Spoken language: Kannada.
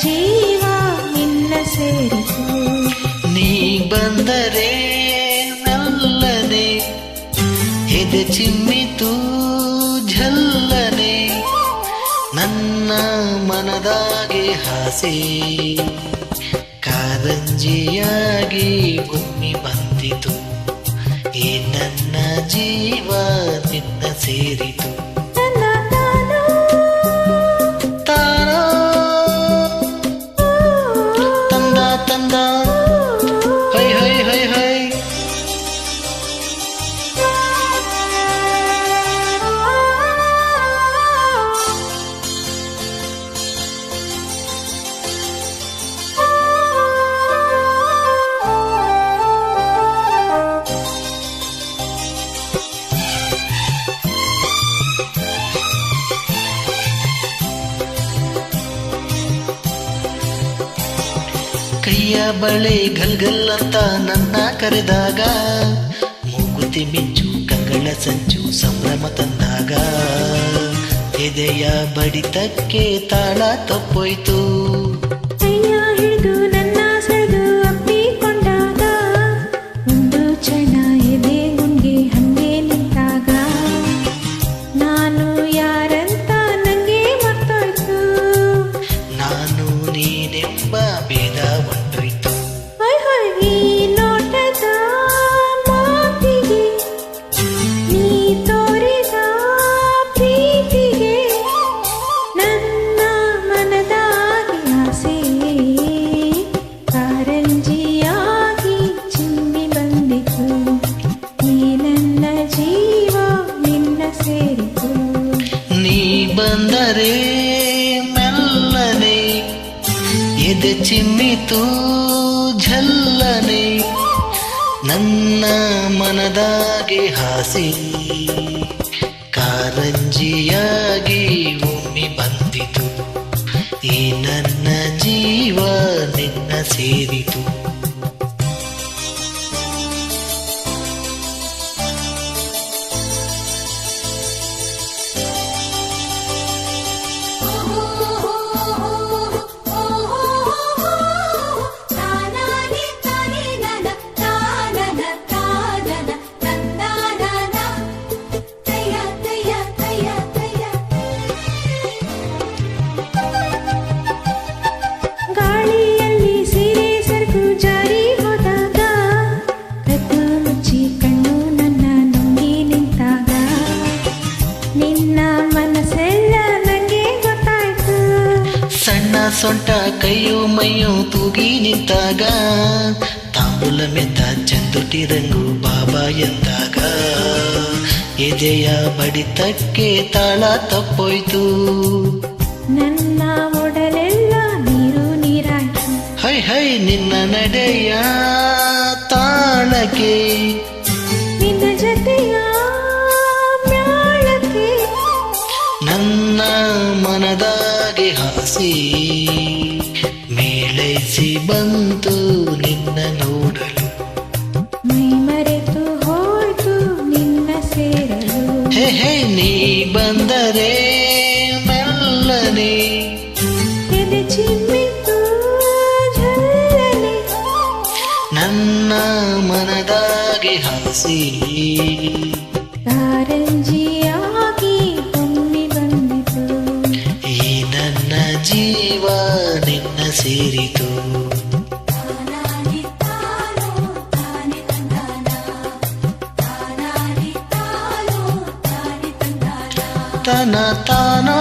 ಜೀವ ನಿನ್ನ ಸೇರಿತು. ನೀ ಬಂದರೆ ನಲ್ಲನೆ ಎದೆ ಚಿಮ್ಮಿತು ಝಲ್ಲನೆ, ನನ್ನ ಮನದಾಗೆ ಹಾಸೆ ಕಾರಂಜಿಯಾಗಿ ಒಮ್ಮಿ ಬಂದಿತು. ಈ ನನ್ನ ಜೀವ ನಿನ್ನ ಸೇರಿತು. ಕೈಯ ಬಳೆ ಗಲ್ಗಲ್ ಅಂತ ನನ್ನ ಕರೆದಾಗ, ಮೂಗುತಿ ಮಿಂಚು ಕಂಗಳ ಸಂಚು ಸಂಭ್ರಮ ತಂದಾಗ, ಎದೆಯ ಬಡಿತಕ್ಕೆ ತಾಳ ತಪ್ಪೋಯ್ತು. ಕೈಯ ಹಿಡಿದು ನನ್ನ ಸೆಳೆದು ಅಪ್ಪಿಕೊಂಡಾಗ, ಒಂದು ಕ್ಷಣ ಎದೆ ಗುಂಗೆ ಹಂಗೆ ನಿಂತಾಗ, ನಾನು ಯಾರಂತ ನಂಗೆ ಮರ್ತೋಯ್ತು. ನಾನು ನೀನೆಂಬ ಭೇದ ಹೊಂಟೋಯ್ತು. ಈ ನೋಟದ ಮಾತಿಗೆ, ನೀ ತೋರಿದ ಪ್ರೀತಿಗೆ, ನನ್ನ ಮನದಾಗಿ ಆಸೆ ಕಾರಂಜಿಯಾಗಿ ಚಿಮ್ಮಿ ಬಂದಿತು. ಈ ನನ್ನ ಜೀವ ನಿನ್ನ ಸೇರಿತು. ನೀ ಬಂದರೆ ಮೆಲ್ಲನೆ ಎದೆ ಚಿಮ್ಮಿತು ಝಲ್ಲನೆ, ನನ್ನ ಮನದಾಗೆ ಹಾಸಿ ಕಾರಂಜಿಯಾಗಿ ಒಮ್ಮಿ ಬಂದಿತು. ಈ ನನ್ನ ಜೀವ ನಿನ್ನ ಸೇರಿತು. ಗಾಳಿಯಲ್ಲಿ ಸೀರೆ ಸೆರಗು ಜಾರಿ ಹೋದಾಗ, ಕದ್ದು ಮುಚ್ಚಿ ಕಣ್ಣು ನನ್ನ ನುಂಗಿ ನಿಂತಾಗ, ನಿನ್ನ ಮನಸ್ಸೆಲ್ಲ ನನಗೆ ಗೊತ್ತಾಯ್ತು. ಸಣ್ಣ ಸೊಂಟ ಕೈಯು ಮೈಯು ತೂಗಿ ನಿಂತಾಗ, ತಾಂಬೂಲ ಮೆತ್ತ ಚಂದುಟಿ ರಂಗು ಬಾಬಾ ಎಂದಾಗ, ಎದೆಯ ಬಡಿತಕ್ಕೆ ತಾಳ ತಪ್ಪೋಯ್ತು. ನನ್ನ ಒಡಲೆಲ್ಲ ನೀರು ನೀರಾಯ್ತು. ಹೈ ಹೈ ನಿನ್ನ ನಡೆಯ ತಾಳಕ್ಕೆ, ನಿನ್ನ ಜೊತೆಯ ಮ್ಯಾಳಕ್ಕೆ, ನನ್ನ ಮನದಾಗೆ ಹಾಸಿ ಮೇಳೈಸಿ ಬಂತು ನಿನ್ನ ನೋಡಲು. ಮೈ ಮರೆತು ಹೋಯ್ತು ನಿನ್ನ ಸೇರಲು. ಹೇ ಹೇ ನೀ ಬಂದರೆ ಮೆಲ್ಲನೆ ಎದೆ ಚಿಮ್ಮಿತು ಝಲ್ಲನೆ, ನನ್ನ ಮನದಾಗೆ ಹಾಸಿ ಕಾರಂಜಿಯಾಗಿ ಒಮ್ಮಿ ಬಂದಿತು. ಈ ನನ್ನ ಜೀವ ನಿನ್ನ ಸೇರಿತು. ತನ ತಾನೋ